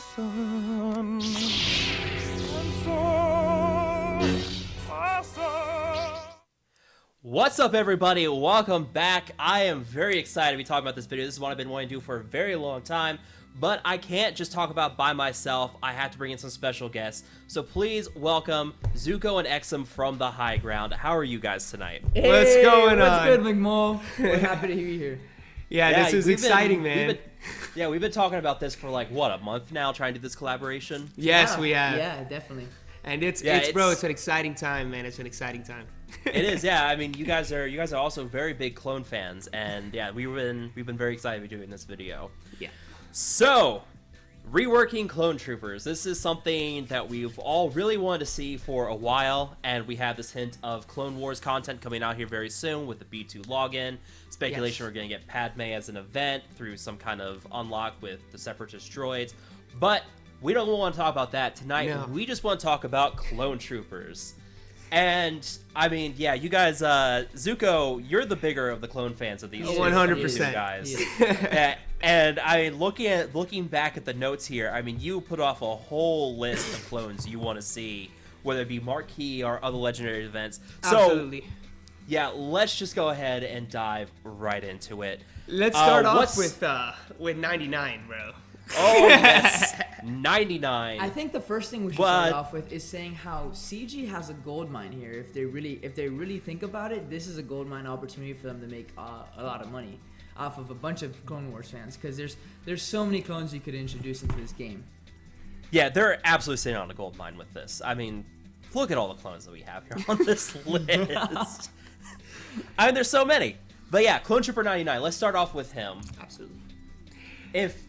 awesome. I'm so awesome. What's up, everybody? Welcome back. I am very excited to be talking about this video. This is what I've been wanting to do for a very long time, but I can't just talk about by myself. I have to bring in some special guests. So please welcome Zuko and Exum from TheHighGround. How are you guys tonight? Hey, What's going on? What's good, McMull? We're happy to hear you here. Yeah, this is exciting, man. We've been talking about this for like, what, a month now, trying to do this collaboration? Yes, we have. Yeah, definitely. And it's bro, it's an exciting time, man. It's an exciting time. It is, yeah. I mean, you guys are also very big clone fans, and yeah, we've been very excited to be doing this video. Yeah. So, reworking clone troopers. This is something that we've all really wanted to see for a while, and we have this hint of Clone Wars content coming out here very soon with the B2 login. Speculation we're going to get Padme as an event through some kind of unlock with the Separatist droids. But we don't want to talk about that tonight. No. We just want to talk about clone troopers. And, I mean, yeah, you guys, Zuko, you're the bigger of the clone fans of these 100%. guys. And I mean, looking back at the notes here, I mean, you put off a whole list of clones you want to see, whether it be Marquee or other legendary events. So, Absolutely. yeah, let's just go ahead and dive right into it. Let's start off with 99, bro. Oh, yes, 99. I think the first thing we should start off with is saying how CG has a gold mine here. If they really think about it, this is a gold mine opportunity for them to make a lot of money off of a bunch of Clone Wars fans, because there's so many clones you could introduce into this game. Yeah, they're absolutely sitting on a gold mine with this. I mean, look at all the clones that we have here on this list. I mean, there's so many. But yeah, Clone Trooper 99. Let's start off with him. Absolutely.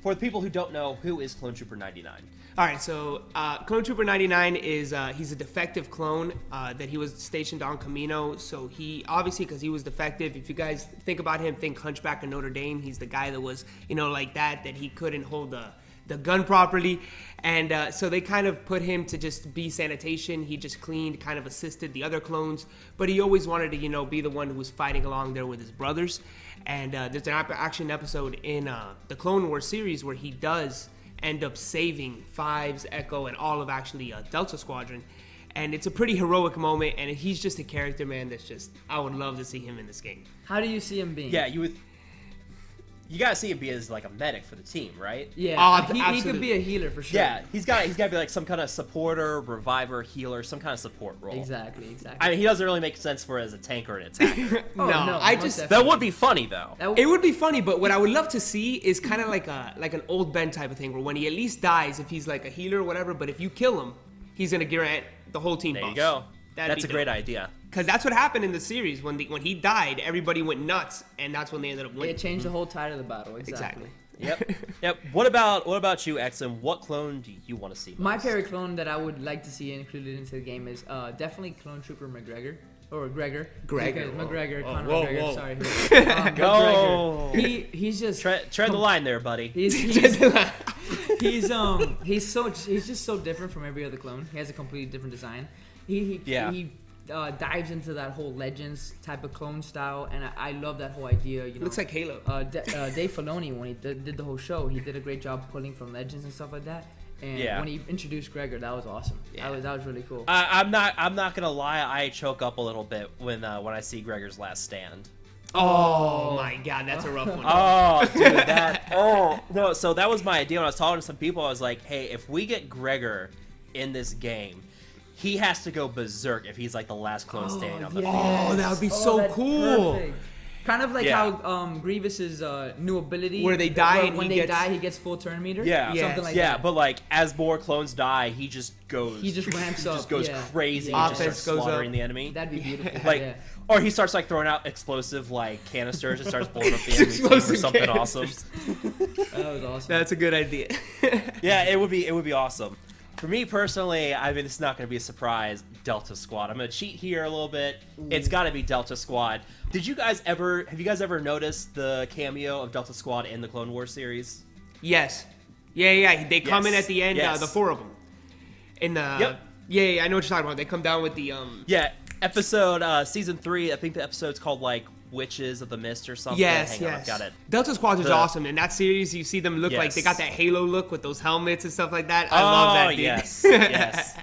For the people who don't know, who is Clone Trooper 99? All right, so Clone Trooper 99 is he's a defective clone that he was stationed on Kamino. So he obviously, because he was defective, if you guys think about him, think Hunchback of Notre Dame. He's the guy that was, like that he couldn't hold the gun properly. And so they kind of put him to just be sanitation. He just cleaned, kind of assisted the other clones. But he always wanted to, be the one who was fighting along there with his brothers. And there's an action episode in the Clone Wars series where he does end up saving Fives, Echo, and all of actually Delta Squadron. And it's a pretty heroic moment, and he's just a character, man, that's just, I would love to see him in this game. How do you see him being? Yeah, you gotta see him be as like a medic for the team, right? Yeah, he could be a healer for sure. Yeah, he's gotta be like some kind of supporter, reviver, healer, some kind of support role. Exactly. I mean, he doesn't really make sense for as a tank or an attacker. No, That would be funny though. It would be funny, but what I would love to see is kind of like an old Ben type of thing, where when he at least dies, if he's like a healer or whatever, but if you kill him, he's gonna grant the whole team There buffs. you go. That'd That's be a great dope. idea. Because that's what happened in the series. When he died, everybody went nuts, and that's when they ended up winning. It changed the whole tide of the battle. Exactly. Yep. What about you, Exum? What clone do you want to see most? My favorite clone that I would like to see included into the game is definitely Clone Trooper McGregor. Or Gregor. McGregor, Conor McGregor, whoa. sorry. Go. McGregor. He's just... Tread the line there, buddy. He's just so different from every other clone. He has a completely different design. He dives into that whole Legends type of clone style, and I love that whole idea. Looks like Halo. Dave Filoni, when he did the whole show, he did a great job pulling from Legends and stuff like that. And when he introduced Gregor, that was awesome. Yeah. That was really cool. I'm not gonna lie. I choke up a little bit when I see Gregor's Last Stand. Oh my God, that's a rough one. Oh, dude, no. So that was my idea when I was talking to some people. I was like, hey, if we get Gregor in this game, he has to go berserk if he's like the last clone standing on the field. Oh, that would be so cool. Perfect. Kind of like how Grievous's new ability, where they die and when they die, he gets full turn meter. Something like that. But like as more clones die, he just ramps up. Just goes crazy. Yeah. And just starts slaughtering the enemy. That'd be beautiful. Like, or he starts like throwing out explosive like canisters and starts blowing up the enemy team or something canisters. awesome. That was awesome. That's a good idea. Yeah, it would be awesome. For me personally, I mean, it's not going to be a surprise. Delta Squad. I'm going to cheat here a little bit. It's got to be Delta Squad. Have you guys ever noticed the cameo of Delta Squad in the Clone Wars series? Yes. Yeah. They come in at the end, the four of them. In the Yeah, I know what you're talking about. They come down with the Yeah, episode season 3. I think the episode's called like Witches of the Mist or something. Yes, Hang on, yes. I've got it. Delta Squad is The- awesome. In that series, you see them look like they got that Yes. Halo look with those helmets and stuff like that. I love that, dude. Yes, yes.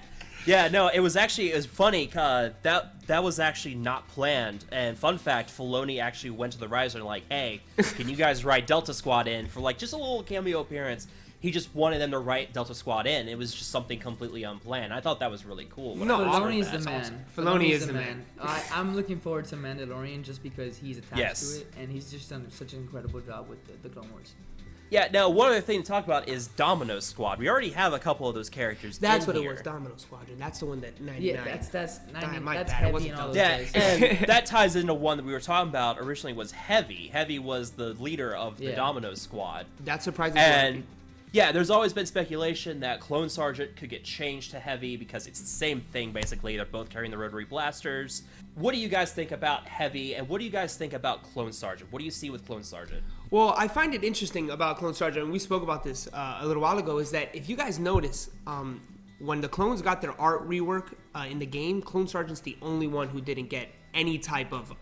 Yeah, no, it was funny. That was actually not planned. And fun fact, Filoni actually went to the writers and like, hey, can you guys write Delta Squad in for like just a little cameo appearance? He just wanted them to write Delta Squad in. It was just something completely unplanned. I thought that was really cool. when I No, first heard Filoni's that. the That's man. awesome. Filoni is the man. I'm looking forward to Mandalorian just because he's attached Yes. to it, and he's just done such an incredible job with the Clone Wars. Yeah, now one other thing to talk about is Domino Squad. We already have a couple of those characters. That's in what it here. was, Domino Squadron. That's the one that 99. Yeah, that's my that's bad. It heavy wasn't and all those Yeah, guys. and that ties into one that we were talking about originally was Heavy. Heavy was the leader of the Yeah. Domino Squad. That's surprising. to a lot of And people. yeah, there's always been speculation that Clone Sergeant could get changed to Heavy because it's the same thing basically. They're both carrying the rotary blasters. What do you guys think about Heavy, and what do you guys think about Clone Sergeant? What do you see with Clone Sergeant? Well, I find it interesting about Clone Sergeant, and we spoke about this a little while ago, is that if you guys notice, when the clones got their art rework in the game, Clone Sergeant's the only one who didn't get any type of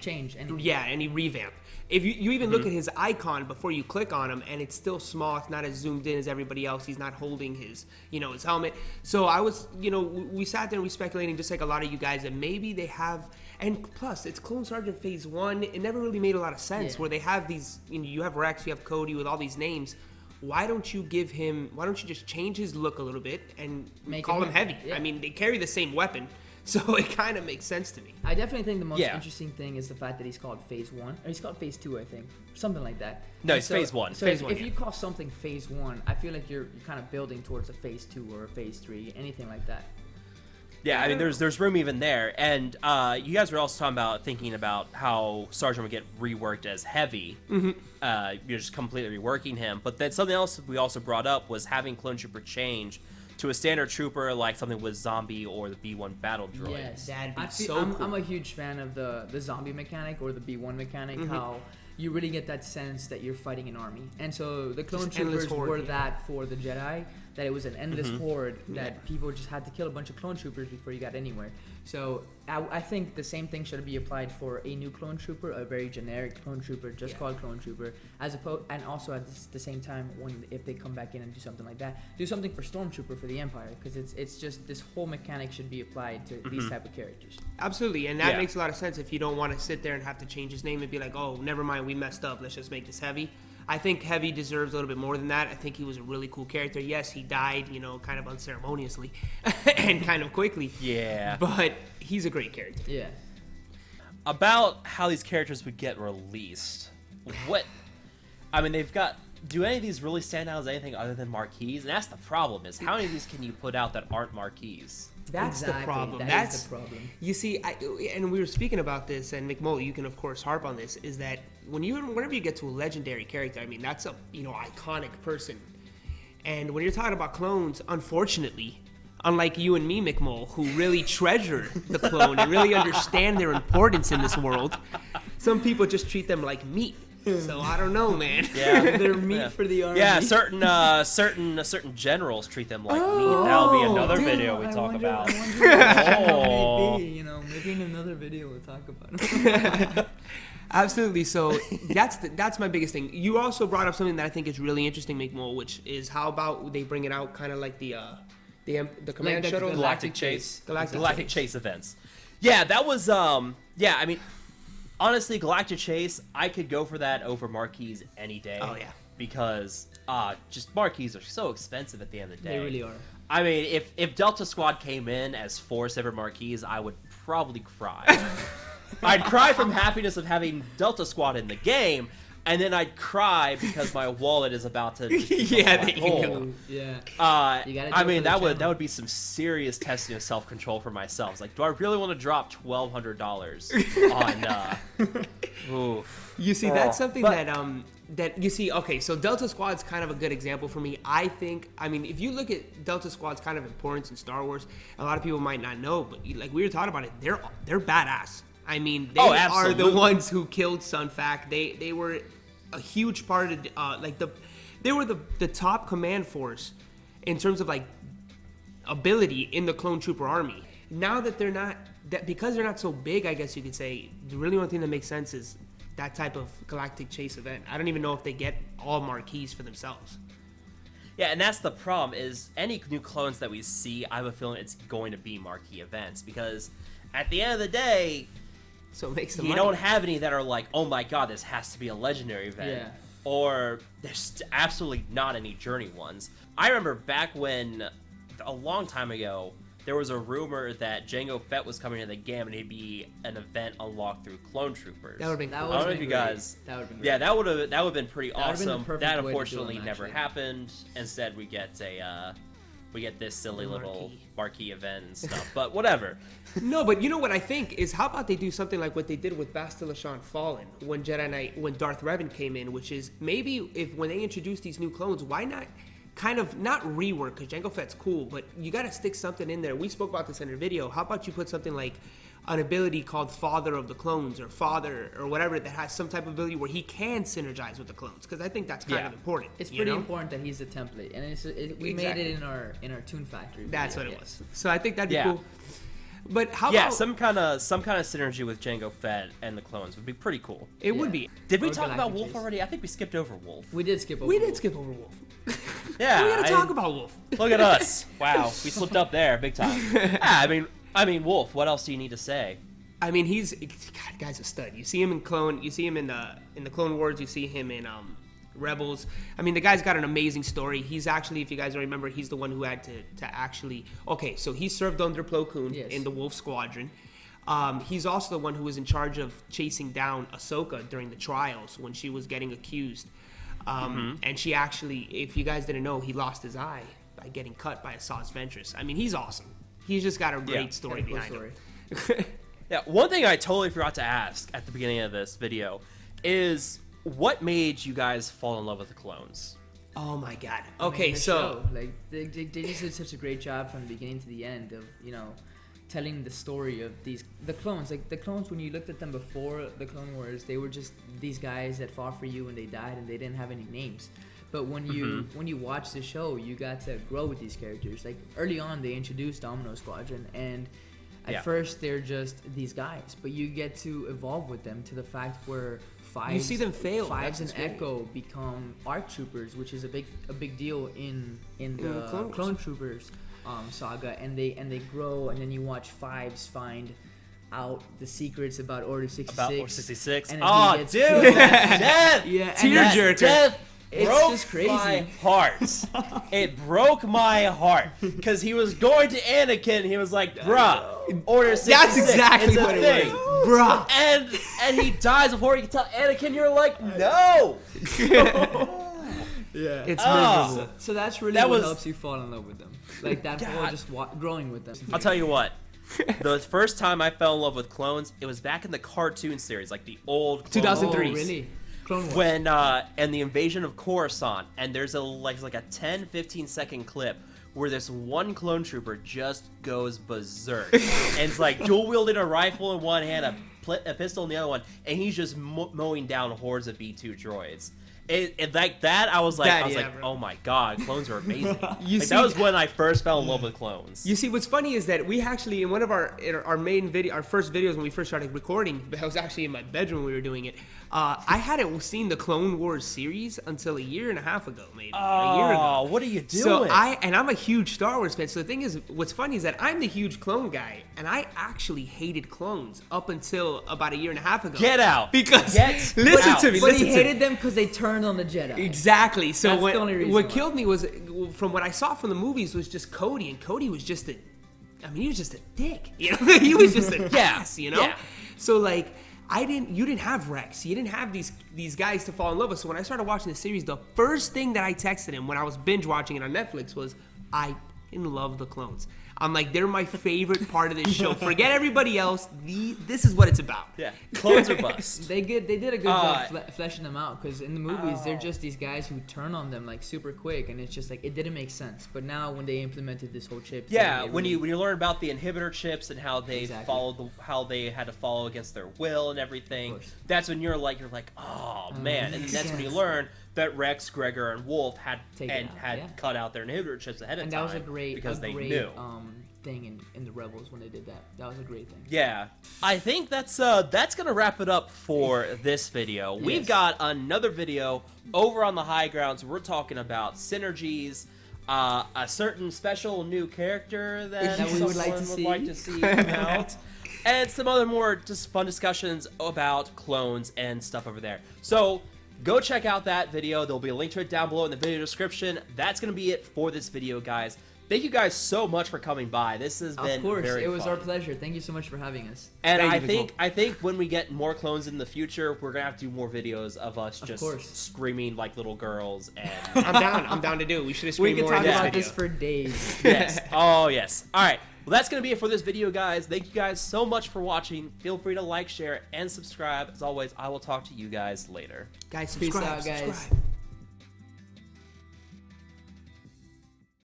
Change, any revamp. If you even look at his icon before you click on him, and it's still small, it's not as zoomed in as everybody else. He's not holding his his helmet. So I was we sat there and we speculating just like a lot of you guys that maybe they have. And plus, it's Clone Sergeant Phase 1. It never really made a lot of sense Yeah. where they have these, you have Rex, you have Cody with all these names. Why don't you just change his look a little bit and Make call him him heavy? heavy, yeah. I mean, they carry the same weapon, so it kind of makes sense to me. I definitely think the most Yeah. interesting thing is the fact that he's called Phase 1. Or he's called Phase 2, I think. Something like that. No, And it's Phase 1. So Phase if, 1, if yeah. you call something Phase 1, I feel like you're kind of building towards a Phase 2 or a Phase 3, anything like that. Yeah, I mean, there's room even there. And you guys were also talking about thinking about how Sergeant would get reworked as Heavy. Mm-hmm. You're just completely reworking him. But then something else we also brought up was having Clone Trooper change to a standard trooper like something with Zombie or the B1 Battle Droid. Yes. That'd be I feel, so I'm, cool. I'm a huge fan of the zombie mechanic or the B1 mechanic, how you really get that sense that you're fighting an army. And so the clone Just endless troopers horde, were yeah. that for the Jedi, that it was an endless horde that people just had to kill a bunch of clone troopers before you got anywhere. So I think the same thing should be applied for a new clone trooper, a very generic clone trooper, just called clone trooper, as opposed, and also at the same time, if they come back in and do something like that, do something for stormtrooper for the Empire, because it's just this whole mechanic should be applied to these type of characters. Absolutely, and that Yeah. makes a lot of sense if you don't want to sit there and have to change his name and be like, oh, never mind, we messed up, let's just make this Heavy. I think Heavy deserves a little bit more than that. I think he was a really cool character. Yes, he died, kind of unceremoniously and kind of quickly. Yeah. But he's a great character. Yeah. About how these characters would get released. Do any of these really stand out as anything other than Marquees? And that's the problem, is how many of these can you put out that aren't Marquees? That's Exactly, the problem. that That's is the problem. You see, and we were speaking about this, and McMullen, you can of course harp on this, is that whenever you get to a legendary character, I mean, that's a iconic person. And when you're talking about clones, unfortunately, unlike you and me, McMull, who really treasure the clone and really understand their importance in this world, some people just treat them like meat. So I don't know, man. Yeah. They're meat for the army. Yeah, certain generals treat them like meat. That'll be another dude, video we I talk wonder- about. I wonder what that Oh. may be, maybe in another video we'll talk about it. Absolutely. So that's my biggest thing. You also brought up something that I think is really interesting, McMull, which is how about they bring it out kind of like the command the shuttle, Galactic Chase. Galactic Chase events. Yeah, that was I mean, honestly, Galactic Chase, I could go for that over Marquees any day. Oh, yeah. Because just Marquees are so expensive at the end of the day. They really are. I mean, if Delta Squad came in as Force Ever Marquees, I would probably cry. I'd cry from happiness of having Delta Squad in the game, and then I'd cry because my wallet is about to just become Yeah, a black there you hole. go. Yeah. You gotta do I it mean, for the that would channel. be some serious testing of self-control for myself. It's like, do I really want to drop $1,200 on? Oof. You see, that's something But- that you see. Okay, so Delta Squad's kind of a good example for me. I mean, if you look at Delta Squad's kind of importance in Star Wars, a lot of people might not know, but like we were talking about it, they're badass. I mean, they Oh, are the absolutely. ones who killed Sunfac. They were a huge part of they were the top command force in terms of like ability in the clone trooper army. Now that because they're not so big, I guess you could say the really only thing that makes sense is that type of Galactic Chase event. I don't even know if they get all Marquees for themselves. Yeah, and that's the problem, is any new clones that we see, I have a feeling it's going to be marquee events, because at the end of the day, So it makes the you money. don't have any that are like, oh my god, this has to be a legendary event. Yeah. Or there's absolutely not any journey ones. I remember back when, a long time ago, there was a rumor that Jango Fett was coming to the game and he'd be an event unlocked through Clone Troopers. That would have been That cool. would I don't know have if you been guys... great. That would have been great. Yeah, that would have been pretty That would've been the awesome. perfect That way to do unfortunately them, never actually. happened. Instead, we get this silly little Marquee. marquee event and stuff. But whatever. No, but you know what I think is, how about they do something like what they did with Bastila Shan Fallen when when Darth Revan came in, which is maybe if when they introduce these new clones, why not kind of not rework, because Jango Fett's cool, but you got to stick something in there. We spoke about this in a video. How about you put something like an ability called Father of the Clones or Father or whatever that has some type of ability where he can synergize with the clones, because I think that's kind of important. It's you pretty know? important that he's a template, and we Exactly. made it in our Toon Factory. That's what video, it yes. was. So I think that'd be Yeah. cool. But how Yeah, about some kind of synergy with Jango Fett and the clones would be pretty cool. it would Yeah. be. Did we Or talk about Galactic Wolf Chase. already? I think we skipped over Wolf. We did skip over. We did Wolf. skip over Wolf. Yeah, we gotta talk about Wolf. Look at us! Wow, we slipped up there big time. Yeah, I mean, Wolf. What else do you need to say? I mean, God, guy's a stud. You see him in Clone. You see him in the Clone Wars. You see him in Rebels. I mean, the guy's got an amazing story. He's actually, if you guys remember, he's the one who had to actually. Okay, so he served under Plo Koon Yes. in the Wolf Squadron. He's also the one who was in charge of chasing down Ahsoka during the trials when she was getting accused. And she actually, if you guys didn't know, he lost his eye by getting cut by Asajj Ventress. I mean, he's awesome. He's just got a great Yeah. story Cool behind story. him. Yeah, one thing I totally forgot to ask at the beginning of this video is what made you guys fall in love with the clones? Oh my god. I mean, Okay, the so show, like they just did such a great job from the beginning to the end of telling the story of the clones. Like the clones, when you looked at them before the Clone Wars, they were just these guys that fought for you and they died and they didn't have any names. But when you watch the show, you got to grow with these characters. Like early on, they introduced Domino Squadron, and at first they're just these guys, but you get to evolve with them to the fact where Fives, see them fail. Fives and That's what's Echo become ARC Troopers, which is a big deal in the the Clone Wars. Clone Troopers saga, and they grow, and then you watch Fives find out the secrets about Order 66. About Order 66? and then he Oh, gets dude! killed. Death! Yeah, and Tearjerker. that- Death It's broke just crazy. my heart. It broke my heart. Because he was going to Anakin, he was like, bruh, Order 66. that's exactly it's a what it thing. was. Bruh. And he dies before he can tell Anakin, you're like, no! Yeah. It's Oh. miserable. So that's really That what was- helps you fall in love with them. Like that whole God. just growing with them. I'll tell you what. The first time I fell in love with clones, it was back in the cartoon series, like the old Clone 2003. Oh, really? Clone Wars. when and the invasion of Coruscant, and there's a like a 10-15 second clip where this one clone trooper just goes berserk, and it's like dual wielding a rifle in one hand, a pistol in the other one, and he's just mowing down hordes of B2 droids. It like that, I was like, Bro. oh my god, clones are amazing. You Like, see- that was when I first fell in love with clones. You see, what's funny is that we actually, in one of our main video, our first videos when we first started recording, but I was actually in my bedroom when we were doing it. I hadn't seen the Clone Wars series until a year and a half ago, maybe a year ago. Oh, what are you doing? So I'm a huge Star Wars fan. So the thing is, what's funny is that I'm the huge clone guy, and I actually hated clones up until about a year and a half ago. Get out. Because Get listen out. to me. But listen he to me. hated them because they turned on the Jedi. Exactly. So That's the only reason what why. killed me was, from what I saw from the movies, was just Cody, and Cody was just he was just a dick. You know, he was just a ass. You know. Yeah. So like, you didn't have Rex. You didn't have these guys to fall in love with. So when I started watching the series, the first thing that I texted him when I was binge watching it on Netflix was, I love the clones. I'm like, they're my favorite part of this show. Forget everybody else. This is what it's about. Yeah, clones are bust. They did a good job fleshing them out, because in the movies they're just these guys who turn on them like super quick, and it's just like it didn't make sense. But now when they implemented this whole chip, Yeah, thing, when you learn about the inhibitor chips and how they Exactly. how they had to follow against their will and everything, Of course. that's when you're like, oh man, and makes that's when you sense. learn that Rex, Gregor, and Wolf had Take it out, yeah. cut out their inhibitor chips ahead of and time that was a great because they great, knew. thing in the Rebels when they did that. That was a great thing. Yeah, I think that's gonna wrap it up for this video. We've got another video over on the high grounds. We're talking about synergies, a certain special new character that we would like to see come out, and some other more just fun discussions about clones and stuff over there. So go check out that video. There'll be a link to it down below in the video description. That's gonna be it for this video, guys. Thank you guys so much for coming by. This has been very it was fun. our pleasure. Thank you so much for having us. And I think when we get more clones in the future, we're gonna have to do more videos of us just screaming like little girls. And I'm down to do. We should have screamed more in We this could talk about video. this for days. Yes. Oh yes. All right. Well, that's gonna be it for this video, guys. Thank you guys so much for watching. Feel free to like, share, and subscribe. As always, I will talk to you guys later. Guys, Peace subscribe. out, guys. Subscribe.